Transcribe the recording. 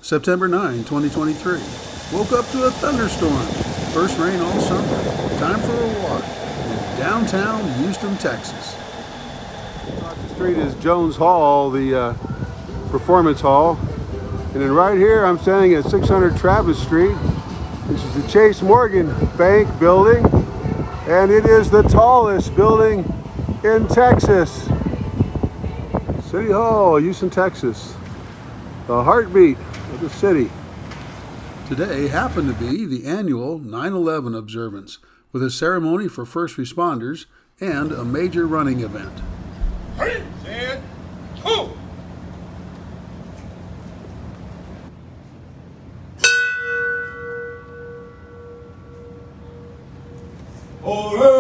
September 9, 2023. Woke up to a thunderstorm. First rain all summer. Time for a walk in downtown Houston, Texas. Across the street is Jones Hall, the performance hall. And then right here I'm standing at 600 Travis Street. This is the Chase Morgan Bank building. And it is the tallest building in Texas. City Hall, Houston, Texas. The heartbeat of the city. Today happened to be the annual 9/11 observance with a ceremony for first responders and a major running event. Ready, set, go! All right.